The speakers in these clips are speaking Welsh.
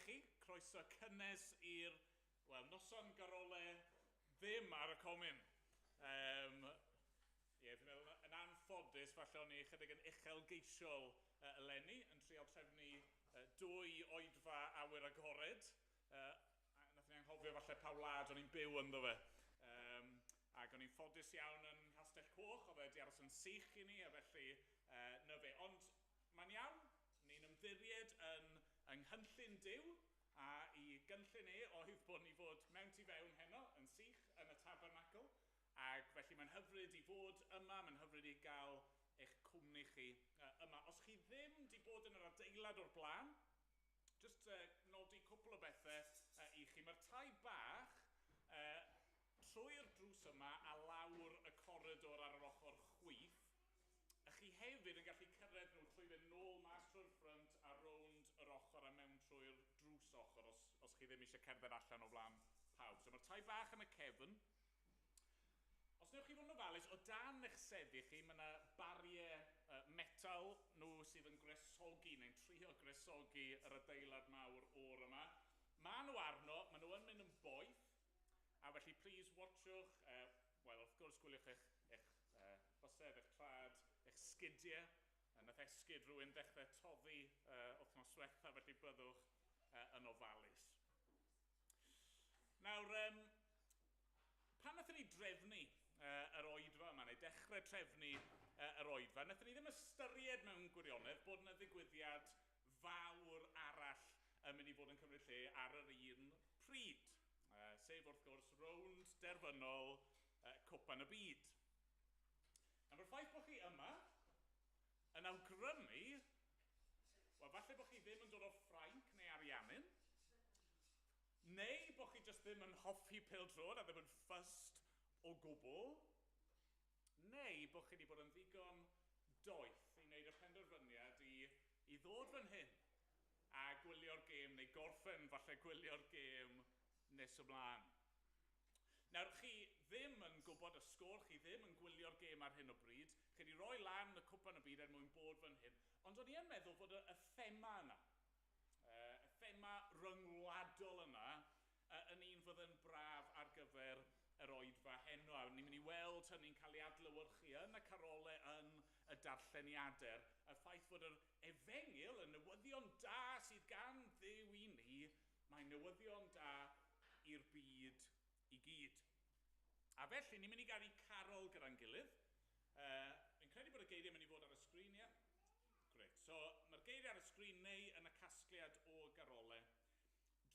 chi, croeso cynnes i'r, wel, noson garolau ddim ar y comin. Fi'n meddwl yn anffodus, falle o'n i chydig yn uchelgeisiol eleni, yn trial trefnu 2 oedfa awyr agored. Nath ni'n anghofio falle pa wlad o'n i'n byw ynddo fe. Ac o'n i'n ffodus iawn yn Castell Coch, oedd wedi aros yn sych i ni, a felly na fe. Ond mae'n iawn, ni'n ymddiried yn nghynllun Duw, a i gynllun oedd bod ni fod mewn tu fewn heno, yn sych, yn y tabernacl. Ac felly mae'n hyfryd i fod yma, mae'n hyfryd i gael eich cwmni chi yma. Os chi ddim wedi bod yn yr adeilad o'r blaen, jyst nodi cwpl o bethau i chi. Mae'r tai bach trwy'r drws yma a lawr y coridor ar yr ochr chwith. Chi hefyd yn gallu cyrraedd nhw trwy fynd nôl mas trwy'r ffrynt a rownd yr ochr a mewn trwy'r drws ochr os chi ddim eisiau cerdded allan o flaen pawb. So mae'r tai bach yn y cefn. Os newch chi fod yn ofalus, o dan eich seddi chi, mae yna bariau metal nhw sydd yn gresogi, neu'n trio gresogi yr adeilad mawr o'r yma. Mae nhw arno, maen nhw yn mynd yn boeth, a felly please watchwch, wel wrth gwrs gwyliwch eich bysedd, eich trad, eich sgidiau. Nath esgyd rhywun dechrau toddi wythnos diwetha, felly byddwch yn ofalus. Nawr, pan nathon ni drefnu yr oedfa yma, neu dechrau trefnu yr oedfa, nathon ni ddim ystyried mewn gwirionedd bod yna ddigwyddiad fawr arall yn mynd i fod yn cymryd lle ar yr un pryd. Sef wrth gwrs rownd derfynol Cwpan y Byd. Mae'r ffaith bod chi yma yn awgrymu, wel falle bod chi ddim yn dod o Ffrainc neu Ariannin, neu bod chi jyst ddim yn hoffi pêl-drod a ddim yn ffyst o gwbl, neu bod chi wedi bod yn ddigon doeth i wneud y penderfyniad i ddod fan hyn a gwylio'r gêm, neu gorffen falle gwylio'r gêm nes ymlaen. Nawr, chi ddim yn gwybod y sgôr, chi ddim yn gwylio'r gêm ar hyn o bryd, chi wedi rhoi lan y Cwpan y Byd mwyn bod fan hyn, ond o'n i yn meddwl fod y thema yna, y thema ryngwladol yna, yn un fydd yn braf ar gyfer yr oedfa heno. A ni'n mynd i weld hynny'n cael ei adlewyrchu yn y carolau yn y darlleniadau. Y ffaith fod yr efengil yn newyddion da sydd gan Dduw i ni, mae'n newyddion da i'r byd i gyd. A felly, ni'n mynd i gael ei carol gyda'n gilydd. Fi'n credu bod y geiriau yn mynd i fod ar y sgrin, ia? Gret. So, mae'r geiriau ar y sgrin neu yn y casgliad o garolau.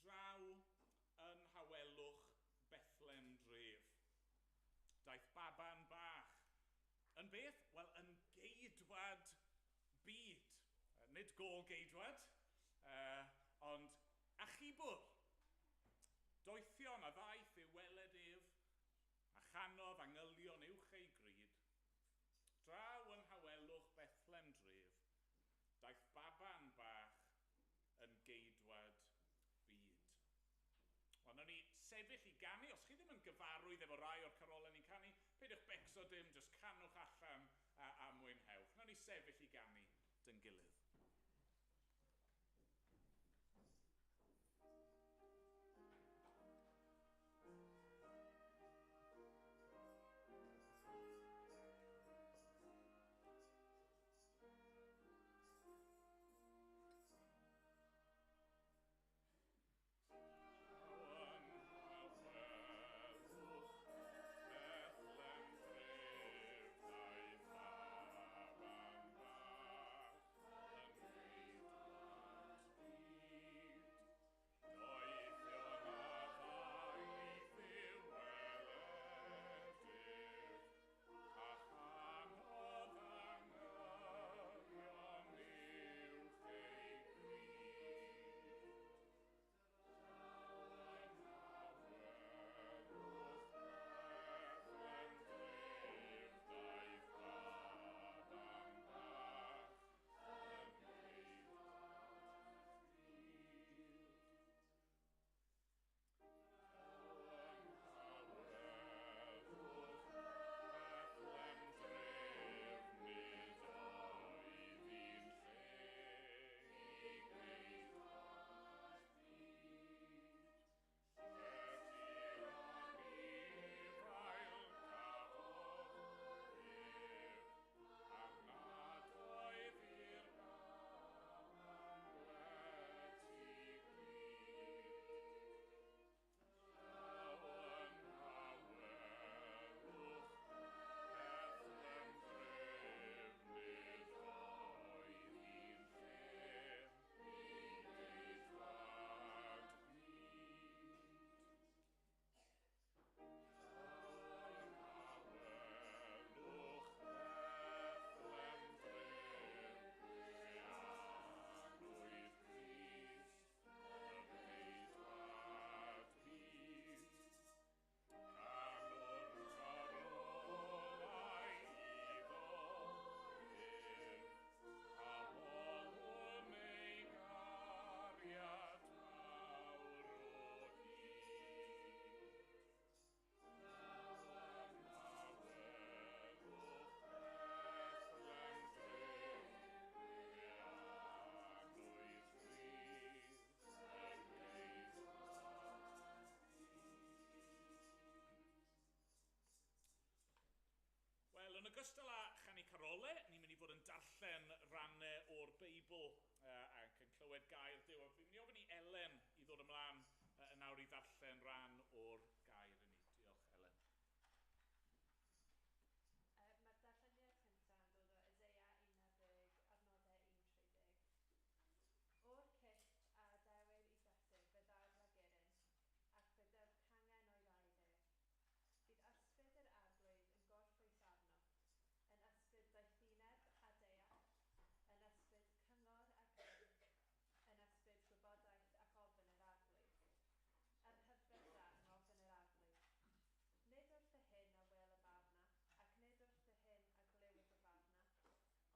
Draw yn Hawelwch Bethlehem Dref. Daeth baban bach. Yn beth? Wel, yn geidwad byd. Nid gôl geidwad, ond achubwr. Doethion a ddaeth i'w weled ef, a chanodd angylion uwch ei gryd. Draw yn Hawelwch Bethlehem Dref. Daeth baban bach yn geidwad byd. Wel, nawr ni sefyll i ganu. Os chi ddim yn gyfarwydd efo rai o'r carolau ni'n canu, peidiwch becso dim, jyst canwch allan a mwynhewch. Nawr ni sefyll i ganu dyn gilydd. yn ogystal â chanu carolau, ni'n mynd i fod yn darllen rannau o'r Beibl ac yn clywed gair Duw. Fi'n mynd i ofyn i Elen i ddod ymlaen yn nawr i ddarllen ran o'r gair i ni. Diolch, Elen. Mae'r darlleniad cyntaf yn dod o Eseia 11, adnodau 1-30. O'r cyll a dewir i fesur byddai'r rhageryn, ac byddai'r cangen o'i raid e. Bydd ysbryd yr arglwydd yn gorffwys arno, yn ysbryd daethineb a deall, yn ysbryd cyngor a grym, yn ysbryd gwybodaeth ac ofyn yr arglwydd. Yr hyfryd da yn ofyn yr arglwydd. Nid wrth y hyn a wyl y farna, ac nid wrth y hyn a glyw y gyfarna,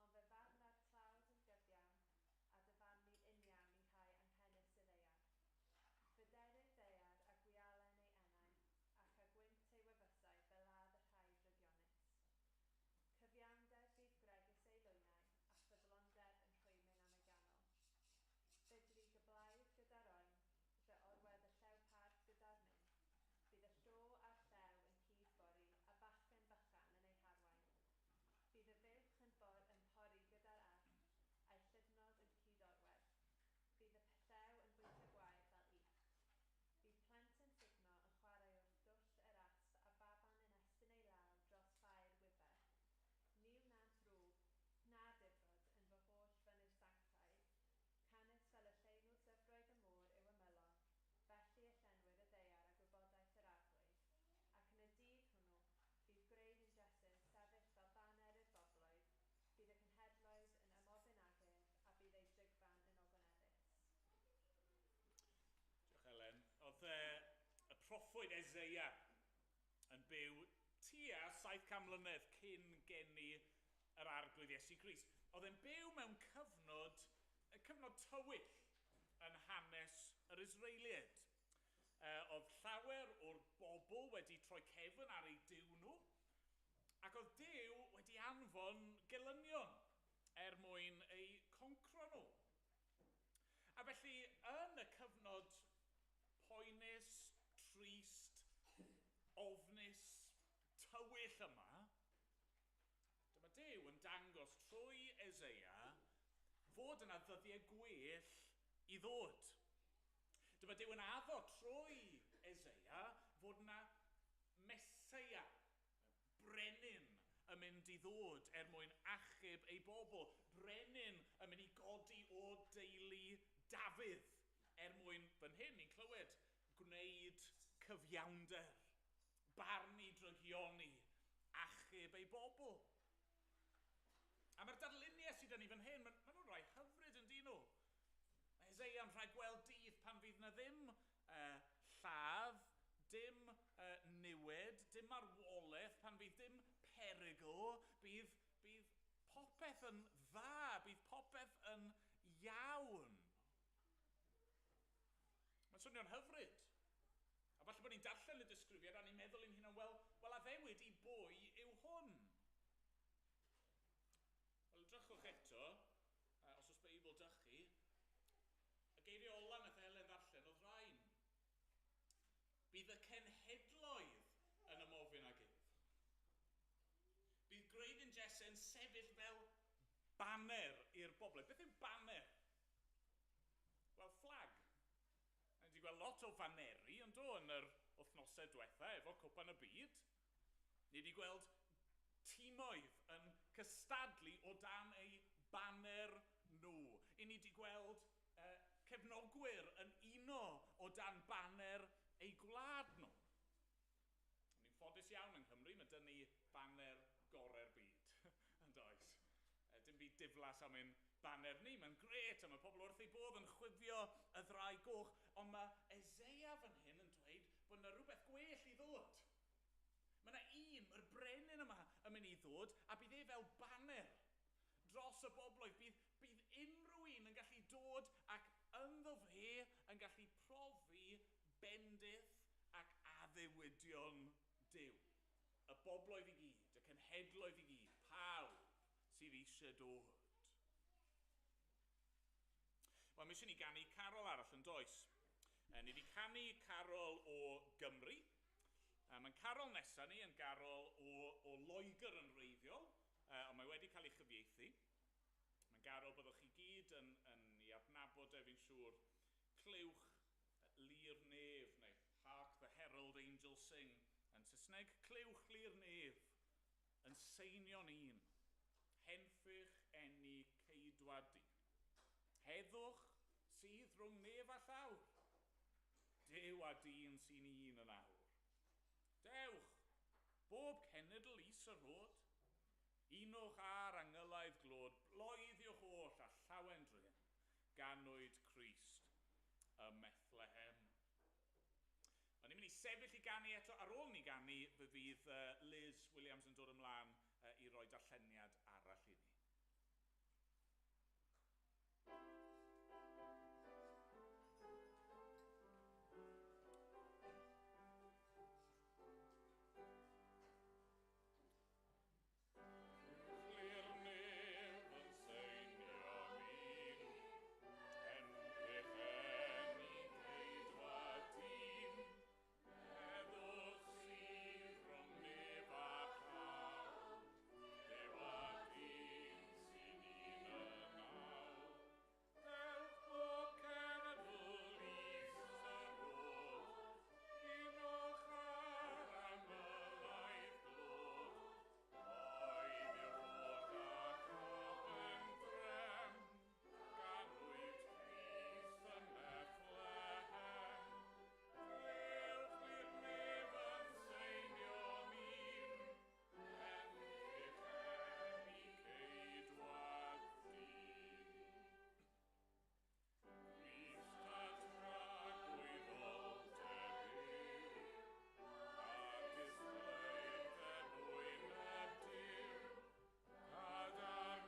ond fe farna'r tlawd yn gyfiawn, a dyfarnu unian i chai anghennus y ddeiar. Fyderir ddeiar a gwialen ei enau, ac a gwynt ei wefysau fel ladd y rhai drygionus. Cyfiawnder bydd gregus ei lwynau, a ffyddlondeb yn rhwymun am ei ganol. Fydri gyblaidd gyda'r oen, fe orwedd y llewpard gyda'r min. Bydd y llo a'r llew yn cyd-bori, a bachgen bychan yn ei harwain. Bydd y fuwch yn pori gyda'r arth, a'i llydnod yn cyd-orwedd. Bydd y llew yn bwyta gwaed fel ich. Bydd plentyn sugno yn chwarae wrth dwll yr asp, a baban yn estyn ei law dros ffair wyber. Niw na'n ddrwg, na difrod yn fy holl fynydd sanctaidd. Canis fel y lleunw syfroedd y môr yw ymylon, felly y llenwyr y ddeiar a gwybodaeth yr arglwydd. Ac yn y dydd hwnnw, bydd grein yn jesyn sefyll fel baner i'r bobloedd, bydd y cynhedloedd yn ymofyn agef, a bydd ei drigfan yn ogoneddus. Diolch, Elen. Oedd y proffwyd Eseia yn byw tua 700 mlynedd cyn geni yr arglwydd Iesu Grist. Oedd e'n byw mewn cyfnod tywyll yn hanes yr Israeliaid. Oedd llawer o'r bobl wedi troi cefn ar ei Duw nhw, ac oedd Duw wedi anfon gelynion mwyn ei concro nhw. A felly, yn y cyfnod poenus, trist, ofnus, tywyll yma, dyma Duw yn dangos trwy Eseia fod yna ddyddiau gwell i ddod. Dyma Duw yn addo trwy Eseia fod yna Meseia, brenin, yn mynd i ddod mwyn achub ei bobl. Brenin yn mynd i godi o deulu Dafydd mwyn, fan hyn ni'n clywed, gwneud cyfiawnder, barnu drygioni, achub ei bobl. A mae'r darluniau sydd yn ni fan hyn, maen nhw'n rhai hyfryd yn dyn nhw. Mae Eseia'n rhaid gweld dydd pan fydd na ddim lladd, dim niwed, dim marwolaeth, pan fydd dim perygl, bydd popeth yn dda, bydd popeth yn iawn. Mae'n swnio'n hyfryd. A falle bod ni'n darllen y disgrifiad a ni'n meddwl i'n hunan, wel a fe wedi bwy yw hwn. Wel, edrychwch eto, os oes Beibl dych chi, y geiriau ola nath Elen ddarllen oedd rhain. Bydd y cenhedloedd yn ymofyn ag ef. Bydd grein yn Jesse'n sefyll fel baner i'r bobl. Beth yw baner? Wel, fflag. Ni wedi gweld lot o faneri yn dod yn yr wythnosau diwetha efo Cwpan y Byd. Ni wedi gweld timoedd yn cystadlu o dan ei baner nhw. I ni wedi gweld cefnogwyr yn uno o dan baner ei gwlad nhw. Ni'n ffodus iawn yng Nghymru, mae dyn ni baner gorau'r byd, yn does. Dim byd diflas am ein baner ni, mae'n gret, a mae pobl wrth ei bodd yn chwifio y ddrau goch, ond mae Eseia fan hyn yn dweud bod yna rhywbeth gwell i ddod. Mae yna mae'r brenin yma yn mynd i ddod, a bydd e fel baner dros y bobloedd. Bydd unrhyw un yn gallu dod ac ynddo fe yn gallu profi bendith ac addewidion Duw. Y bobloedd i gyd, y cenhedloedd i gyd, pawb sydd eisiau dod. Wel, mi eisiau ni ganu carol arall yn does. Ni wedi canu carol o Gymru, Mae'n carol nesaf ni yn garol o Loegr yn wreiddiol, ond mae wedi cael ei chyfieithu. Mae'n garol byddwch chi gyd yn ei adnabod fi'n siŵr, Clywch Lir Nef, neu Hark the Herald Angels Sing yn Saesneg. Clywch Lir Nef yn seinio'n un, henffych enni ceidwadi. Heddwch sydd rhwng nef a llawr, dew a dyn sy'n un yn awr. Dewch, bob cenedl is y rhod, unwch ar angylaidd glod, bloeddiwch oll a llawen drien, ganwyd Crist y Methlehem. O'n i'n mynd i sefyll i ganu eto, ar ôl ni ganu, fe fydd Liz Williams yn dod ymlaen i roi darlleniad arall i ni. Addodd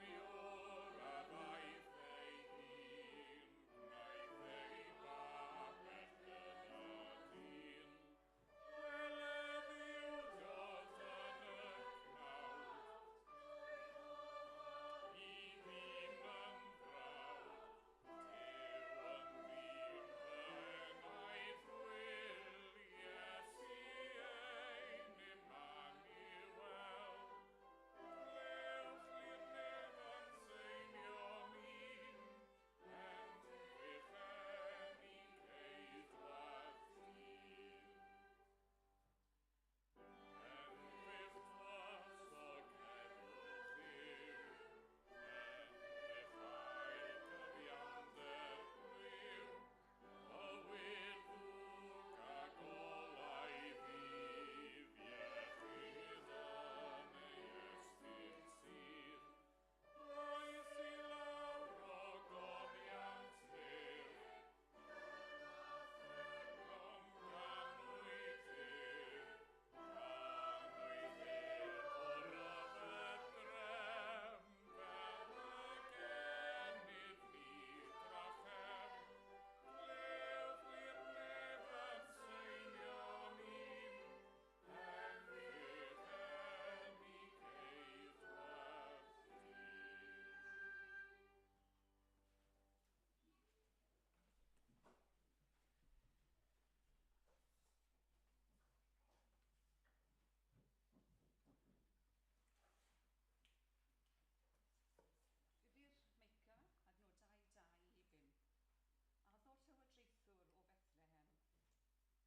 llywodraethwr o Bethlehem.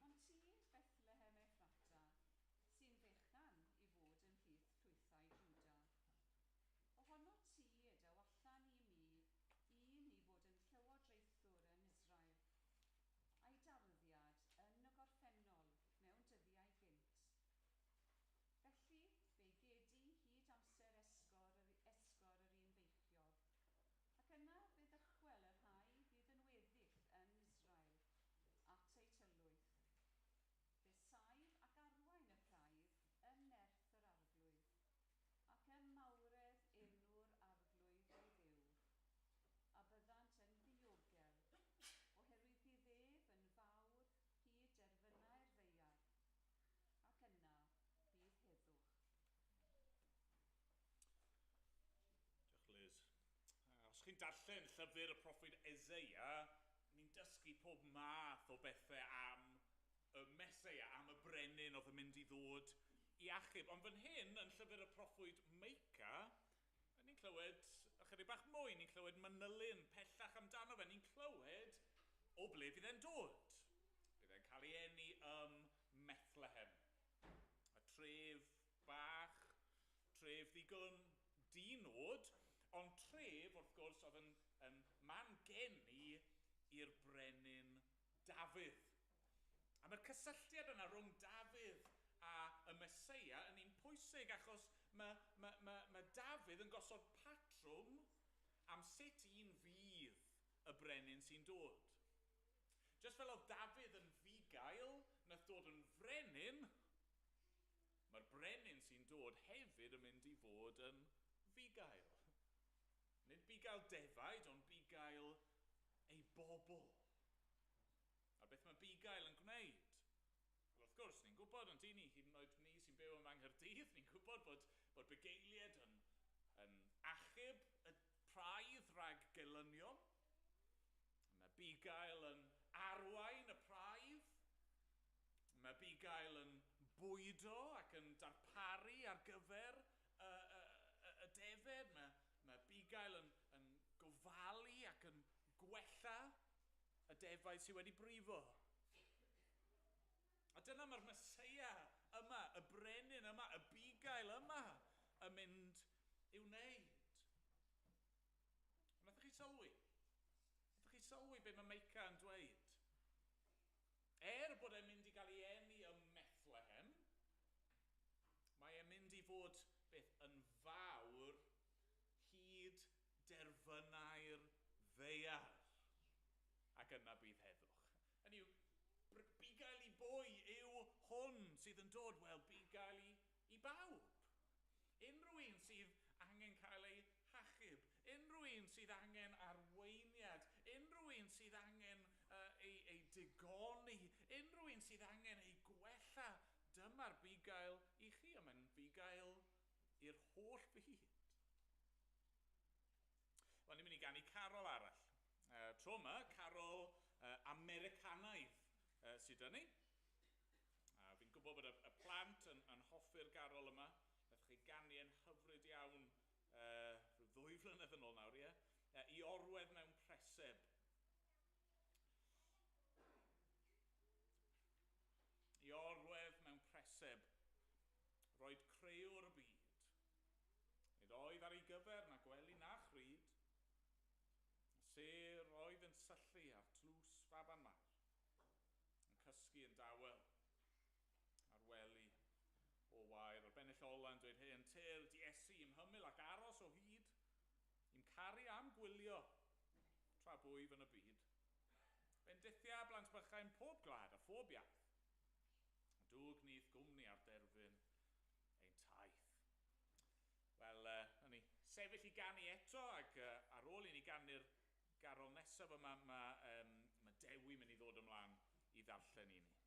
Ond ti, Bethlehem Ephrata, sy'n fechan i fod yn rhydd ffrwythau Jwda. Ohono ti edaw allan i mi, un i fod yn llywodraethwr yn Israel, a'i darddiad yn y gorffennol mewn dyddiau gynt. Felly, fe gedi hyd amser esgor yr un beichiog, ac yna fe ddychwel yr rhai fydd yn weddill yn Israel at eu tylwyth. Fe saif ac arwain y praidd yn nerth yr arglwydd, ac ym mawredd enw'r arglwydd ei ddiw, a byddant yn ddiogel, oherwydd bydd ef yn fawr hyd derfynau'r ddeiar, ac yna bydd heddwch. Diolch, Liz. Os chi'n darllen llyfr y proffwyd Eseia, ni'n dysgu pob math o bethau am y Meseia, am y brenin oedd yn mynd i ddod i achub. Ond fan hyn, yn llyfr y proffwyd Meica, ni'n clywed, ychydig bach mwy, ni'n clywed manylun pellach amdano fe, ni'n clywed o ble fydd e'n dod. Bydd e'n cael ei eni Methlehem. Y tref bach, tref ddigon dinod, ond tref, wrth gwrs, oedd yn man geni i'r brenin Dafydd. A mae'r cysylltiad yna rhwng Dafydd a y Meseia yn un pwysig, achos mae Dafydd yn gosod patrwm am sut un fydd y brenin sy'n dod. Just fel oedd Dafydd yn fugail, nath dod yn frenin, mae'r brenin sy'n dod hefyd yn mynd i fod yn fugail. Nid bugail defaid, ond bugail ei bobl. A beth mae bugail yn gwneud? Wel, wrth gwrs, ni'n gwybod, ond ni, hyd yn oed ni sy'n byw ym Manghaerdydd, ni'n gwybod bod bugeiliad yn achub y praidd rhag gelynion. Mae bugail yn arwain y praidd. Mae bugail yn bwydo ac yn darparu ar gyfer y defed. Mae bugail yn gofalu ac yn gwella y defaid sydd wedi brifo. A dyna mae'r Meseia yma, y brenin yma, y bugail yma yn mynd i'w wneud. Nath chi sylwi? Nath chi sylwi be mae Meica yn dweud? Bod e'n mynd i gael ei eni ym Methlehem, mae e'n mynd i fod beth yn fawr hyd derfynau'r ddeiar. Ac yna bydd heddwch. Hynny yw, bugail i bwy yw hwn sydd yn dod? Wel, bugail i bawb. Unrhyw un sydd angen cael ei hachub, unrhyw un sydd angen arweiniad, unrhyw un sydd angen ei digoni, unrhyw un sydd angen ei gwella, dyma'r bugail i chi, a mae'n bugail i'r holl byd. Wel, ni'n mynd i ganu carol arall. Tro yma, carol Americanaidd sydd yn ni. Fi'n gwybod bod y plant yn hoffi'r garol yma. Nath chi ganu yn hyfryd iawn rhyw 2 flynedd yn ôl nawr, ie? I orwedd mewn preseb. I orwedd mewn preseb. Roedd creuwr y byd. Nid oedd ar ei gyfer na gwely na chryd. Ser oedd yn syllu ar tlws Faban Mar. Yn cysgu yn dawel. Ar wely o wair. Ar bennill ola yn dweud, hen ter di Iesu im hymyl ac aros o hyd. Im caru am gwylio tra bwyf yn y byd. Bendithia blant bychain pob glad a phob iaith. Dwg nith gwmni ar derfyn ein taith. Wel, ni sefyll i ganu eto, ac ar ôl i ni ganu'r garol nesaf yma, mae Dewi mynd i ddod ymlaen i ddarllen i ni.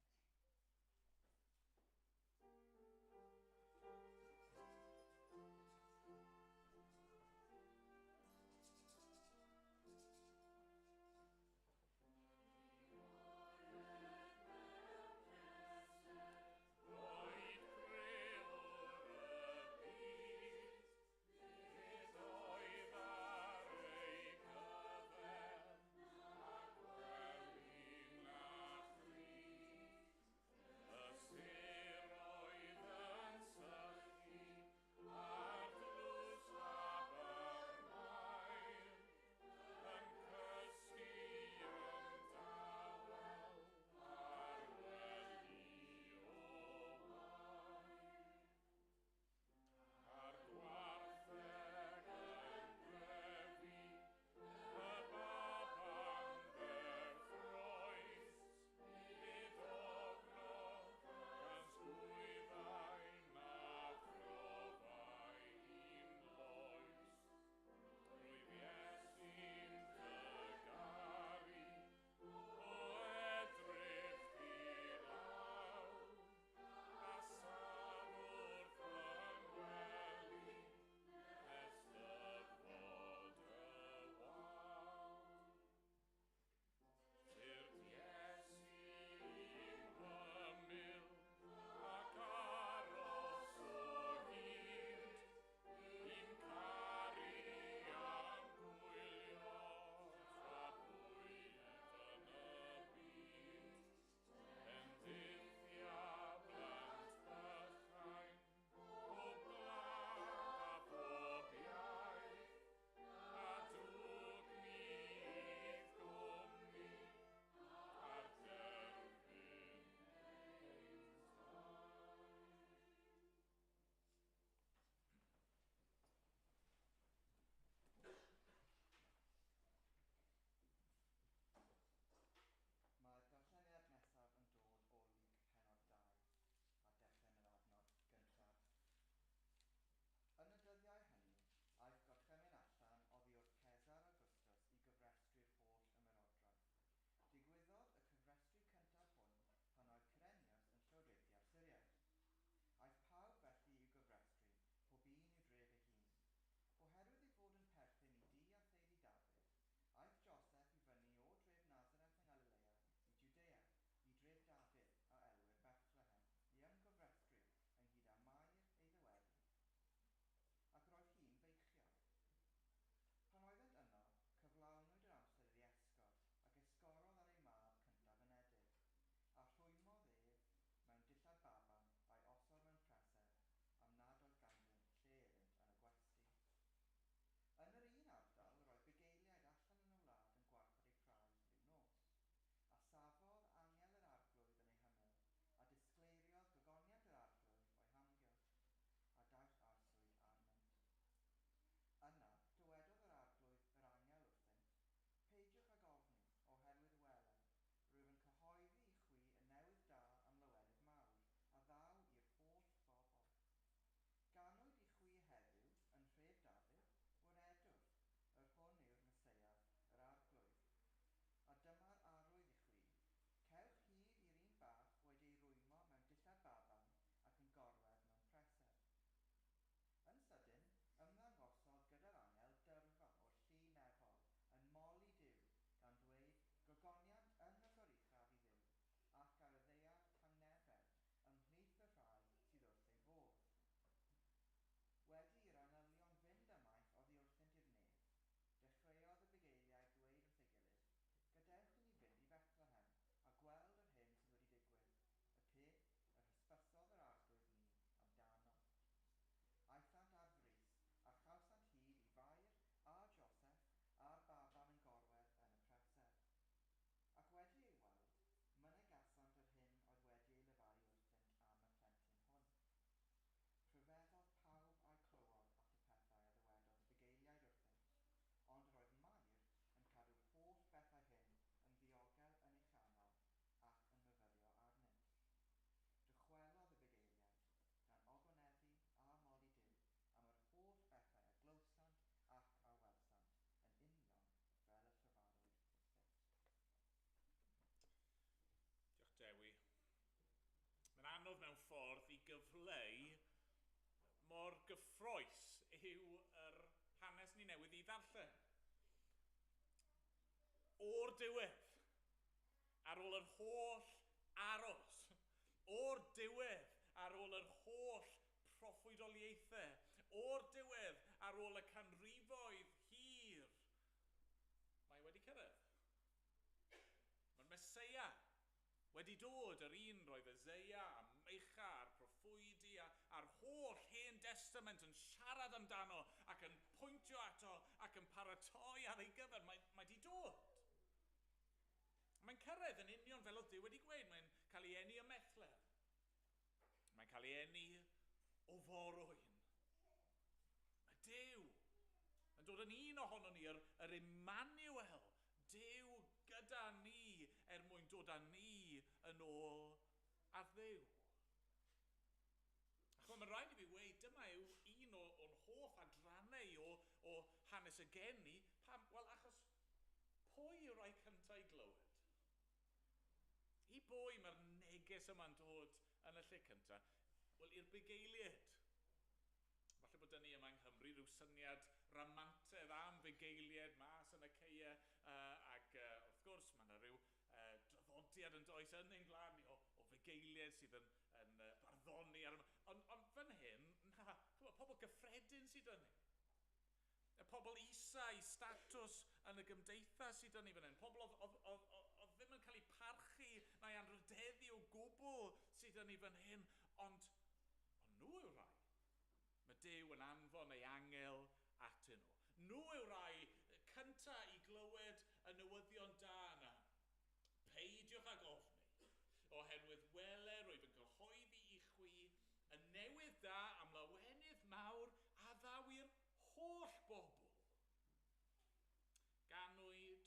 ddarllen. O'r diwedd, ar ôl yr holl aros, o'r diwedd, ar ôl yr holl proffwydoliaethau, o'r diwedd, ar ôl y canrifoedd hir, mae wedi cyrraedd. Mae'r Meseia wedi dod, yr un roedd Eseia a Meicha a'r proffwydi a'r holl Hen Testament yn siarad amdano ac yn pwyntio ato ac yn paratoi ar ei gyfer. Mae wedi dod. Mae'n cyrraedd yn union fel oedd Duw wedi gweud. Mae'n cael ei eni ymethler. Mae'n cael ei eni o forwyn. Mae Duw yn dod yn un ohono ni, yr Emmanuel, Duw gyda ni mwyn dod â ni yn ôl ar Dduw. Ac mae'n rhaid i fi weid, dyma yw un o'n hoff adrannau o hanes y geni, wel achos pwy yw'r rhai cyntaf i glywed? I bwy mae'r neges yma'n dod yn y lle cyntaf? Wel, i'r bugeiliad. Falle bod ni yma yng Nghymru rhyw syniad ramantedd am fugeiliad mas yn y ceia, ac wrth gwrs mae yna rhyw draddodiad yn does yn ein glan ni o fugeiliad sydd yn barddoni. Ond fan hyn, na, pobl gyffredin sydd yn ni. Y pobl isa i statws yn y gymdeithas sydd yn ni fan hyn. Pobl oedd ddim yn cael eu parchu neu anrydeddu o gwbl sydd yn ni fan hyn. Ond nhw yw'r rai. Mae Duw yn anfon ei angel atyn nhw. Nhw yw'r rai cynta i glywed y newyddion da yna. Peidiwch ag ofni, oherwydd weler roedd yn gyhoeddi i chwi y newydd da am lawenydd mawr a ddawi'r holl bobl. Ganwyd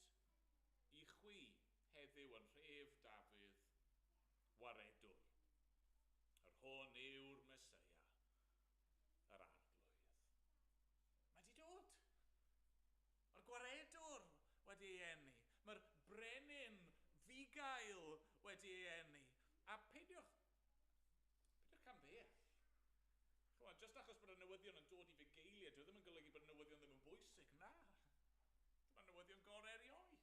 i chwi heddiw yn rhef Dafydd waredwr. Yr hon yw'r Meseia, yr arglwydd. Mae di dod. Mae'r gwaredwr wedi ei eni. Mae'r brenin fugail wedi ei eni. A peidiwch can beth. Chwa, just achos bod y newyddion yn dod i fugeiliad, dwi ddim yn golygu bod y newyddion ddim yn bwysig. Na. Dyma'r newyddion gorau erioed.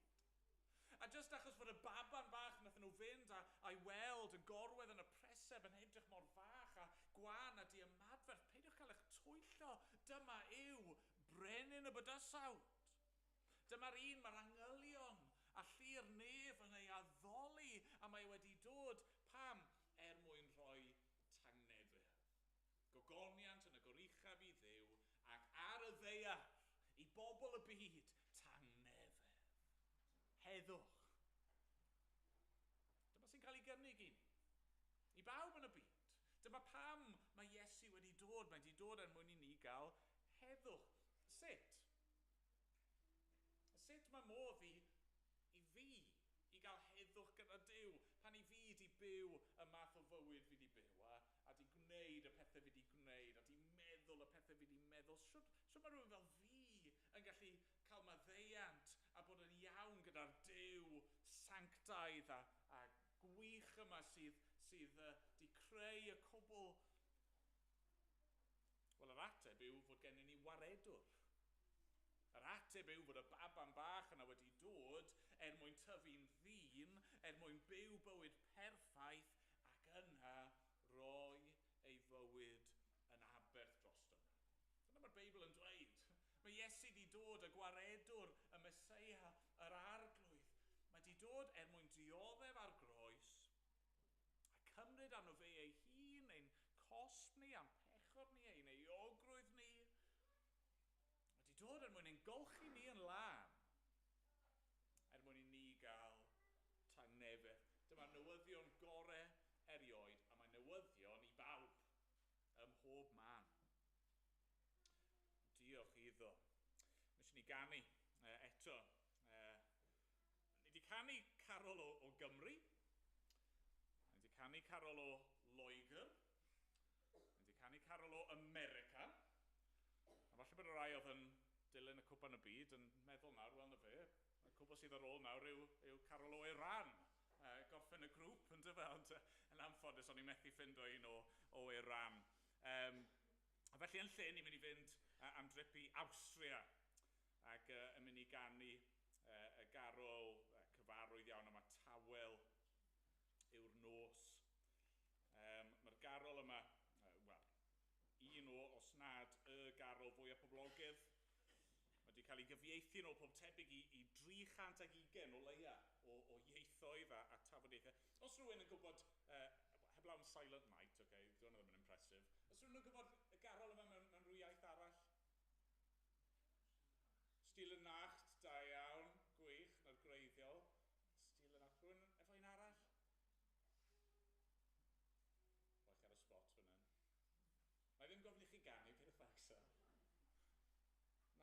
A just achos bod y baban bach nath nhw fynd a'i weld yn gorwedd yn y preseb yn edrych mor fach a gwan a di ymadferth, peidiwch cael eich twyllo. Dyma yw brenin y bydysawd. Dyma'r un mae'r angylion a llu'r nef yn ei addoli a mae wedi dod pam mwyn rhoi tangnefedd. Gogoniant yn y goruchaf i Dduw ac ar y ddeiar i bobl y byd tangnefedd. Heddwch. Dyma sy'n cael ei gynnig i ni. I bawb yn y byd. Dyma pam mae Iesu wedi dod. Mae wedi dod mwyn i ni gael heddwch. Sut? Sut mae modd i fi i gael heddwch gyda Duw pan i fi di byw y math o fywyd fi di byw a di gwneud y pethau fi di gwneud a di meddwl y pethau fi di meddwl. Sut mae rhywun fel fi yn gallu cael maddeiant a bod yn iawn gyda'r Duw sanctaidd a gwych yma sydd di creu y cwbl? Wel, yr ateb yw fod gennym ni waredwr. Yr ateb yw fod y baban bach yna wedi dod mwyn tyfu'n ddyn, mwyn byw bywyd perffaith ac yna roi ei fywyd yn aberth drosto. Dyna mae'r Beibl yn dweud. Mae Iesu di dod, y gwaredwr, y Meseia, yr arglwydd. Mae di dod mwyn dioddef ar groes a cymryd arno fe ei hun, ein cosb ni, a'n pechod ni, ein euogrwydd ni. Mae di dod mwyn ein golchi ni yn lan, mwyn i ni gael tangnefedd. Dyma'r newyddion gorau erioed, a mae newyddion i bawb ym mhob man. Diolch iddo. Nes ni ganu eto. Ni wedi canu Carol o Gymru. Ni wedi canu Carol o Loegr. Ni wedi canu Carol o America. A falle bod y rai oedd yn dilyn y cwpan y byd yn meddwl nawr, wel na fe, y cwbl sydd ar ôl nawr yw Carol o Iran. Gorffen y grŵp yn dyfa, ond yn anffodus o'n i'n methu ffindo un o Iran. A felly yn lle ni'n mynd i fynd am drip i Awstria. ac yn mynd i ganu y garol cyfarwydd iawn yma, Tawel yw'r nos. Mae'r garol yma, wel, un os nad y garol fwyaf poblogaidd. Mae wedi cael ei gyfieithu yn ôl pob tebyg i 320 o leia o ieithoedd a tafodieithau. Os rhywun yn gwybod, heblaw am Silent Night, okay, dwi'n ddim yn impressive. Os rhywun yn gwybod y garol yma mewn rhyw iaith arall? Stile Nacht, da iawn, gwych, na'r greiddiol. Stile Nacht, rhywun efo un arall? Ro'ch ar y spot fan hyn. Na i ddim gofyn i chi ganu, peth y ffacsa.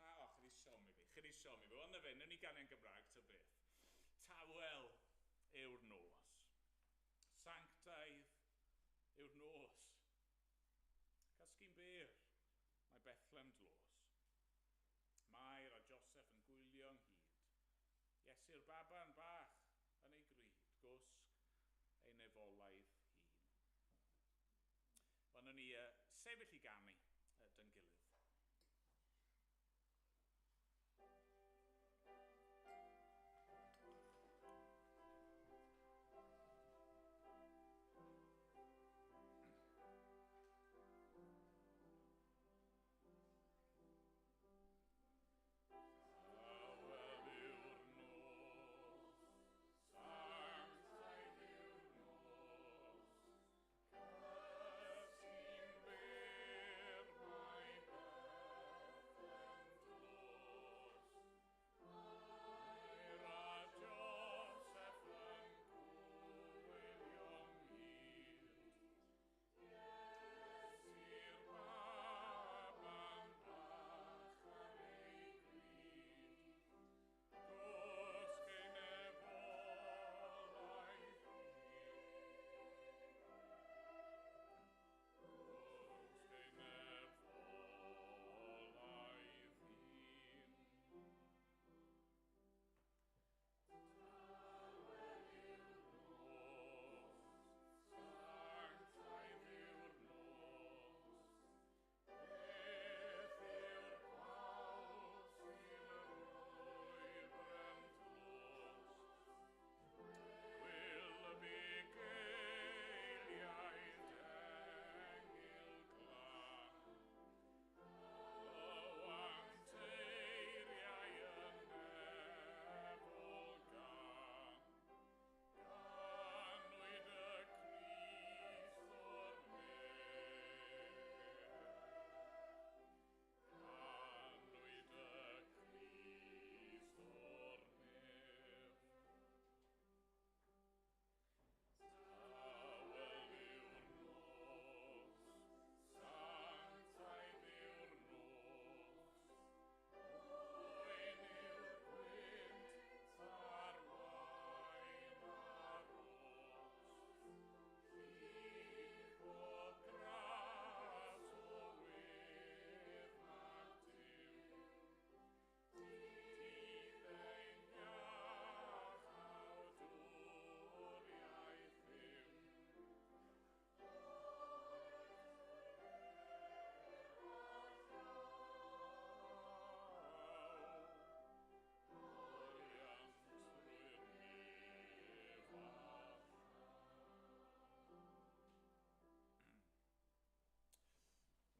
Na, chi di siomi fi. Wel, na fe, newn ni ganu yn Gymraeg, ta beth. Tawel yw'r nos. Sanctaidd yw'r nos. Casgyn byr, mae Bethlehem dlos. Mair a Joseph yn gwylio ynghyd. Iesu'r baban bach yn ei gryd, gwsg ei nefolaidd hun. Wel, newn ni sefyll i ganu dyn gilydd.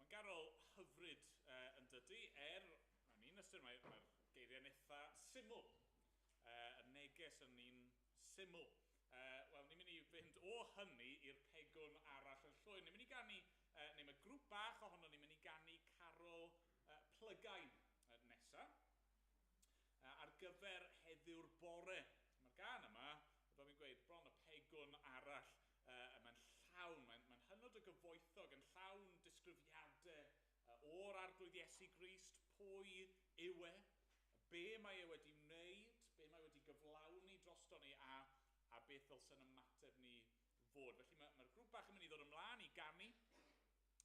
Garol hyfryd yn dydy, yn un ystyr mae'r geiriau'n eitha syml. Y neges yn un syml. Wel, ni'n mynd i fynd o hynny i'r pegwn arall yn llwyr. Ni'n mynd i ganu, neu mae grŵp bach ohono ni'n mynd i ganu carol plygain nesaf. Ar gyfer heddiw'r bore. Mae'r gan yma, fel fi'n gweud, bron y pegwn arall. Mae'n llawn, mae'n hynod o gyfoethog, yn llawn disgrifiadau o'r arglwydd Iesu Grist, pwy yw e, be mae e wedi wneud, be mae wedi gyflawni drosto ni a beth ddylsyn ymateb ni fod. Felly mae'r grŵp bach yn mynd i ddod ymlaen i ganu,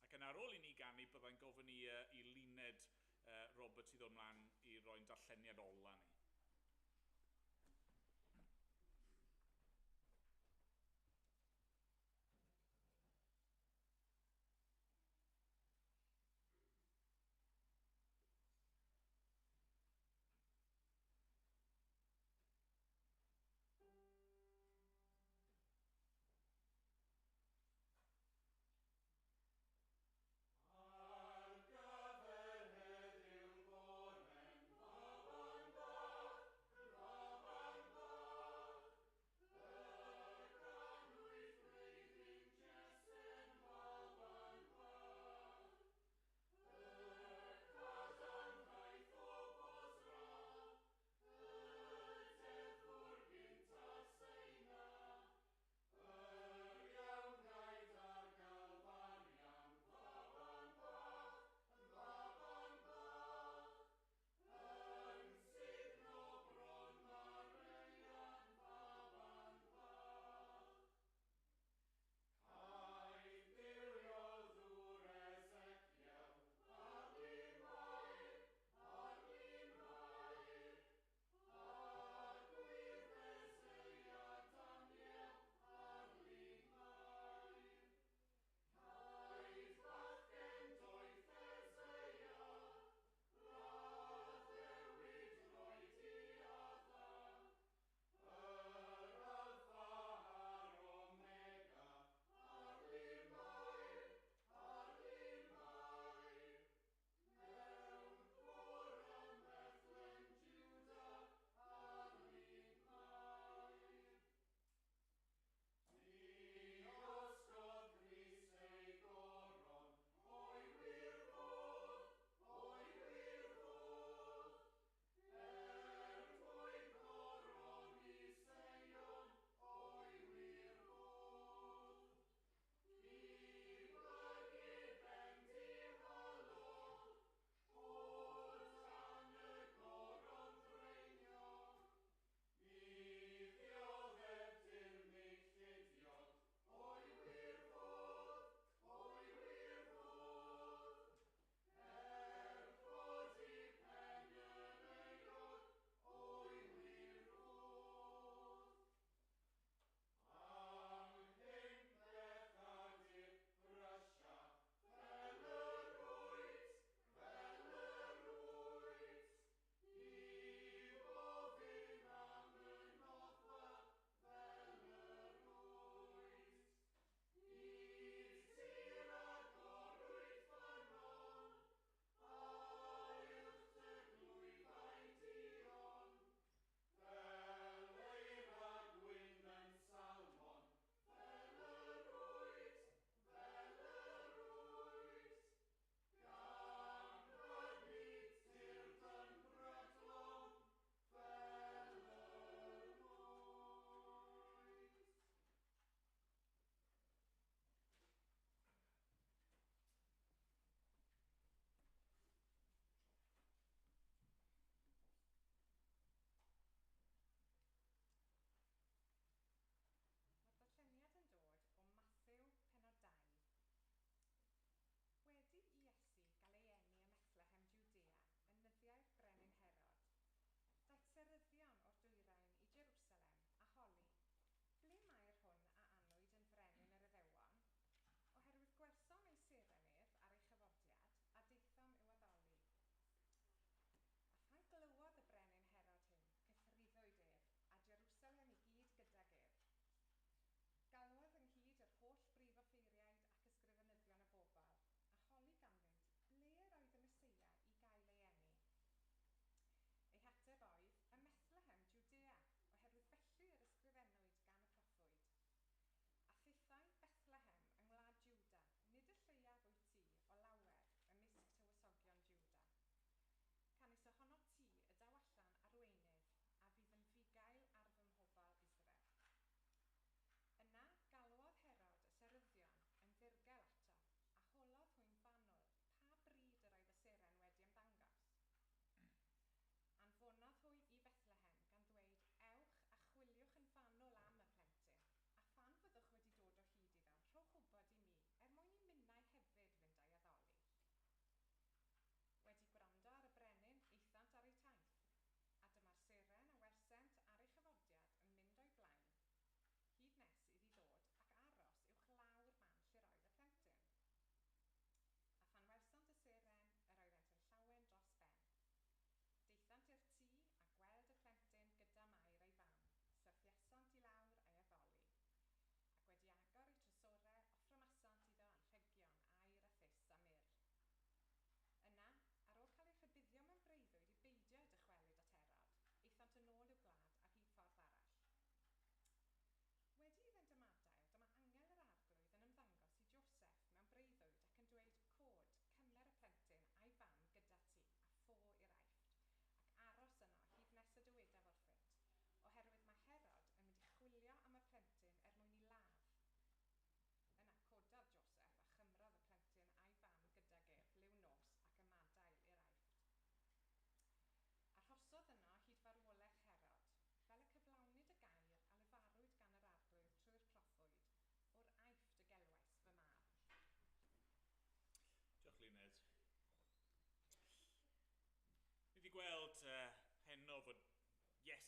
ac yn ar ôl i ni ganu byddai'n gofyn i Luned Robert i ddod ymlaen i roi'n darlleniad ola ni.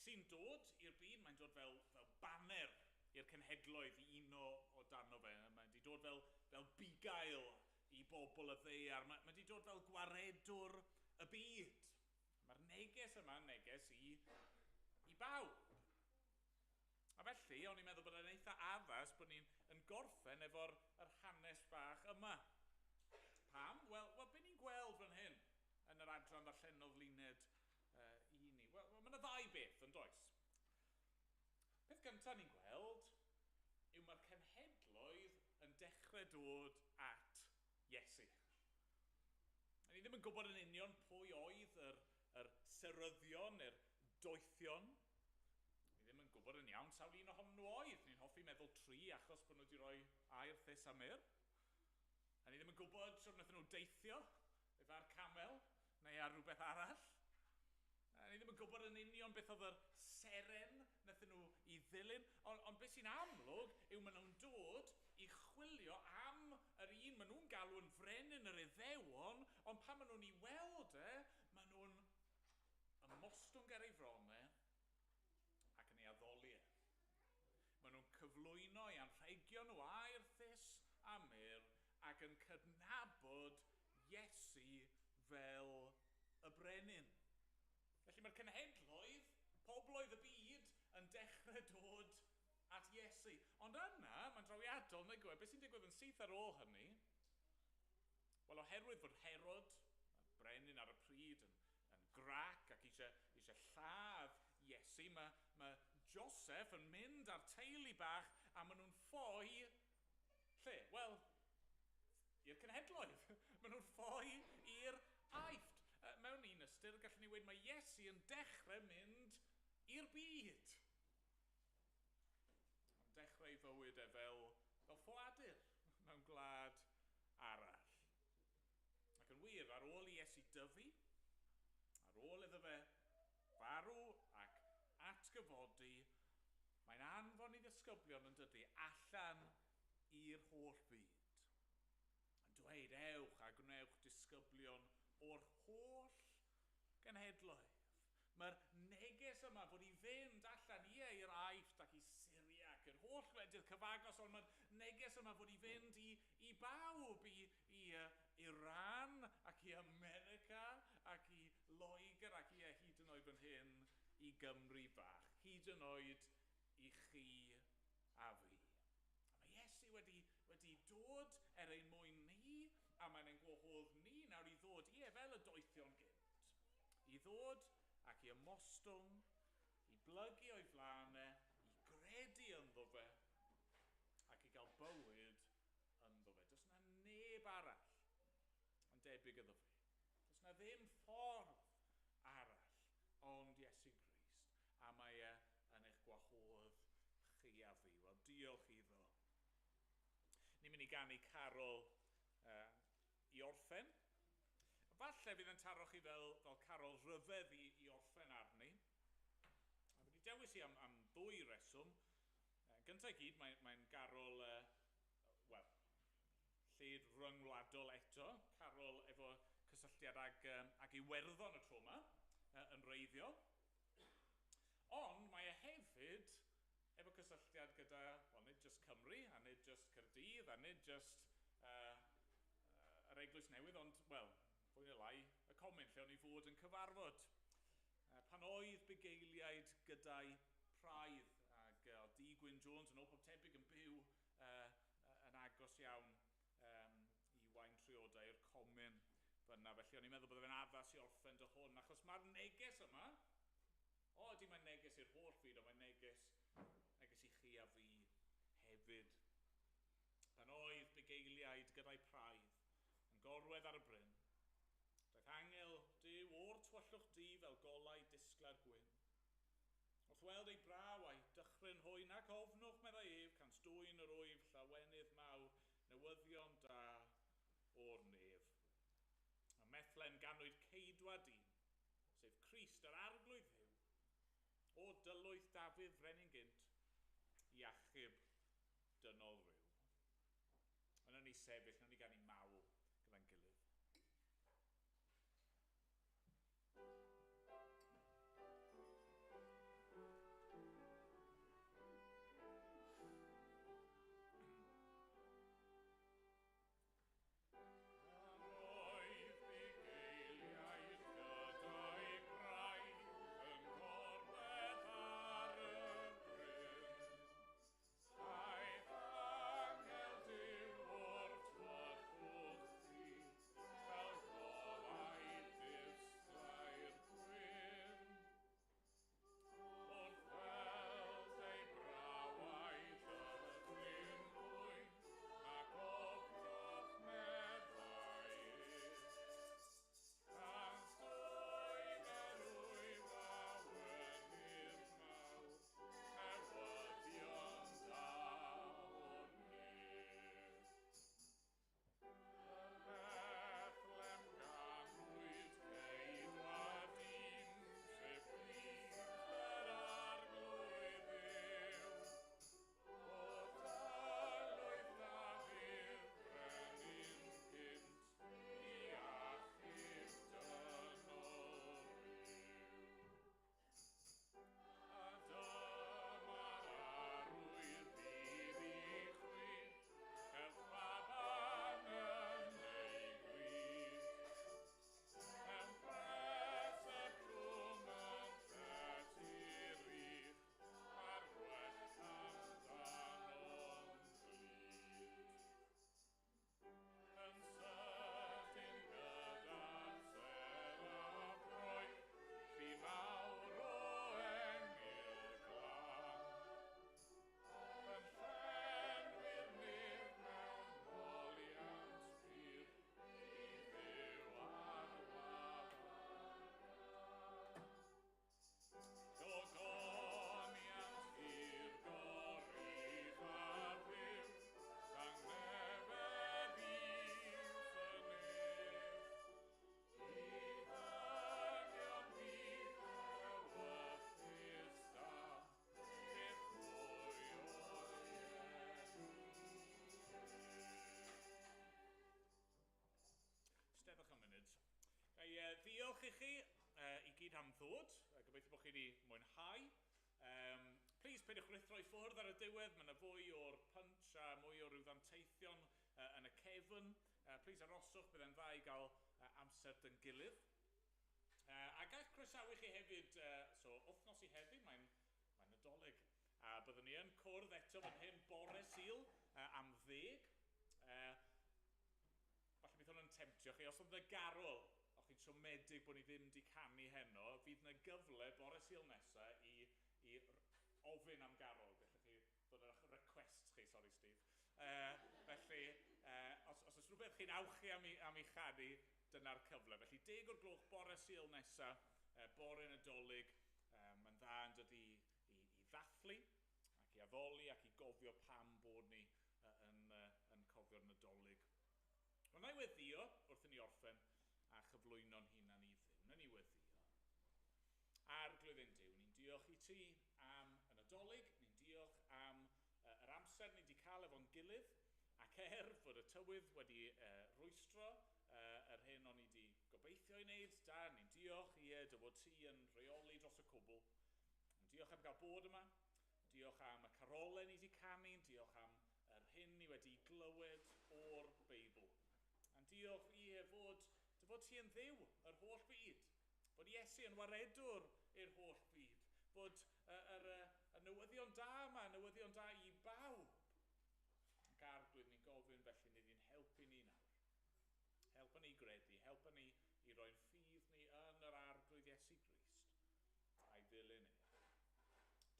Iesu'n dod i'r byd, mae'n dod fel banner i'r cenhedloedd i uno o dano fe. Mae wedi dod fel bugail i bobl y ddeiar. Mae wedi dod fel gwaredwr y byd. Mae'r neges yma'n neges i bawb. A felly, o'n i'n meddwl bod e'n eitha addas bod ni'n gorffen efo'r hanes bach yma. Pam? Wel, be ni'n gweld fan hyn yn yr adran ddarllenol flined i ni? Wel, mae yna ddau beth, yn does? Peth gyntaf ni'n gweld yw mae'r cenhedloedd yn dechrau dod at Iesu. Ni ddim yn gwybod yn union pwy oedd yr seryddion, yr doethion. Ni ddim yn gwybod yn iawn sawl un ohonyn nhw oedd. Ni'n hoffi meddwl 3 achos bod nhw wedi rhoi air thys am yr. A ni ddim yn gwybod sut wnaethon nhw deithio, efo'r camel, neu ar rhywbeth arall. A ni ddim yn gwybod yn union beth oedd yr seren wnaethon nhw i ddilyn. Ond beth sy'n amlwg yw maen nhw'n dod i chwilio am yr un maen nhw'n galw yn frenin yr Iddewon, ond pan maen nhw'n ei weld maen nhw'n ymostwng ar ei fronnau ac yn ei addoli e. Maen nhw'n cyflwyno i anrhegio nhw air thys a myr ac yn cydnabod Iesu fel y brenin. Felly mae'r cenhedloedd, pobloedd y byd, yn dechrau dod at Iesu. Ond yna, mae'n drawiadol, neu gwybod, beth sy'n digwydd yn syth ar ôl hynny? Wel, oherwydd fod Herod, y brenin ar y pryd, yn grac ac eisiau lladd Iesu, mae Joseph yn mynd ar teulu bach a maen nhw'n ffoi lle? Wel, i'r cenhedloedd. Maen nhw'n ffoi i'r aifft. Mewn un ystyr, gallwn ni weid mae Iesu yn dechrau mynd i'r byd. Yn dechrau ei fywyd fel ffoadur mewn gwlad arall. Ac yn wir, ar ôl i Iesu dyfu, ar ôl iddo fe farw ac atgyfodi, mae'n anfon i ddisgyblion yn dydy allan i'r holl byd. Yn dweud, ewch a gwnewch disgyblion o'r holl genhedloedd. Mae'r neges yma fod i fynd allan i'r aifft ac i Syria ac yr holl gwledydd cyfagos, ond mae'r neges yma fod i fynd i bawb, i Iran ac i America ac i Loegr ac i hyd yn oed fan hyn i Gymru bach. Hyd yn oed i chi a fi. Mae Iesu wedi dod ein mwyn ni, a mae'n ein gwahodd ni nawr i ddod fel y doethion gynt. I ddod ac i ymostwng, i blygu o'i flanau, i gredu ynddo fe, ac i gael bywyd ynddo fe. Does na neb arall yn debyg iddo fe. Does na ddim ffordd arall ond Iesu Grist. A mae yn eich gwahodd chi a fi. Wel, diolch iddo. Ni'n mynd i ganu carol i orffen. Falle fydd yn taro chi fel carol rhyfedd i orffen arni. A wedi dewis i am 2 reswm. Gyntaf i gyd, mae'n garol, lled ryngwladol eto. Carol efo cysylltiad ag Iwerddon y tro yma, yn reiddiol. Ond mae e hefyd efo cysylltiad gyda, nid just Cymru, a nid just Caerdydd, a nid just yr Eglwys Newydd, ond, fwy neu lai, y comin lle o'n i fod yn cyfarfod. Pan oedd bugeiliaid gyda'i Praidd, ac D. Gwyn Jones yn ôl pob tebyg yn byw yn agos iawn i Waun Triodau i'r comin fyna. Felly o'n i'n meddwl bod e'n addas i orffen dy hwn, achos mae'r neges yma, ydy mae'n neges i'r holl fyd, ond mae'n neges i chi a fi hefyd. Pan oedd bugeiliaid gyda'i Praidd yn gorwedd ar y bryn, daeth angel Duw o'r tywyllwch du fel golau disgla'r gwyn. Wrth weld ei braw a'i dychryn hwyn ac ofnwch meddai ef, cant dwyn yr wyf llawenydd mawr, newyddion da o'r nef. A methlen ganwyd ceidwad un, sef Crist yr arglwydd dduw, o dylwyth Dafydd frenin gynt, i achub dynol rhyw. Yna ni sefyll, yna ni gan i mawl gyda'n gilydd. i chi i gyd am ddod. Gobeithio bod chi wedi mwynhau. Please, peidiwch rithro i ffwrdd ar y diwedd. Mae yna fwy o'r punch a mwy o ryw ddanteithion yn y cefn. Please aroswch, bydd e'n dda i gael amser dyn gilydd. A gall croesawu chi hefyd, so wythnos i heddi, mae'n Nadolig. A byddwn ni yn cwrdd eto fan hyn bore Sul am 10. Falle bydd hwn yn temtio chi. Os oedd y garol, o'ch chi'n siomedig bod ni ddim wedi canu heno, fydd yna gyfle bore Sul nesaf i ofyn am garol. Gallwch chi ddod â'ch request chi, sorry Steve. Felly, os oes rhywbeth chi'n awchu am ei chanu, dyna'r cyfle. Felly 10 o'r gloch bore Sul nesaf, bore Nadolig, mae'n dda yn dod i ddathlu ac i addoli ac i gofio pam bod ni yn cofio'r Nadolig. Ond na i weddio wrth i ni orffen a chyflwyno'n hunan i Dduw. Na ni weddio. Arglwydd ein Duw, ni'n diolch i ti am y Nadolig, ni'n diolch am yr amser ni wedi cael efo'n gilydd, ac fod y tywydd wedi rwystro yr hyn o'n i wedi gobeithio i wneud. Da, ni'n diolch dy fod ti yn rheoli dros y cwbl. Diolch am gael bod yma, diolch am y carolau ni wedi canu, diolch am yr hyn ni wedi glywed o'r Beibl. A diolch fod ti yn dduw yr holl byd, bod Iesu yn waredwr i'r holl byd, bod y newyddion da yma, newyddion da i bawb. Ac arglwydd ni'n gofyn felly nid i'n helpu ni nawr. Helpa ni gredu, helpa ni i roi'n ffydd ni yn yr arglwydd Iesu Grist a'i ddilyn ni.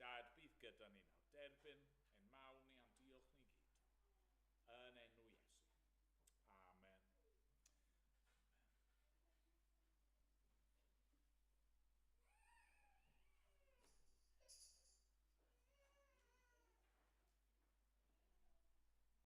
Dad, bydd gyda ni nawr. Derbyn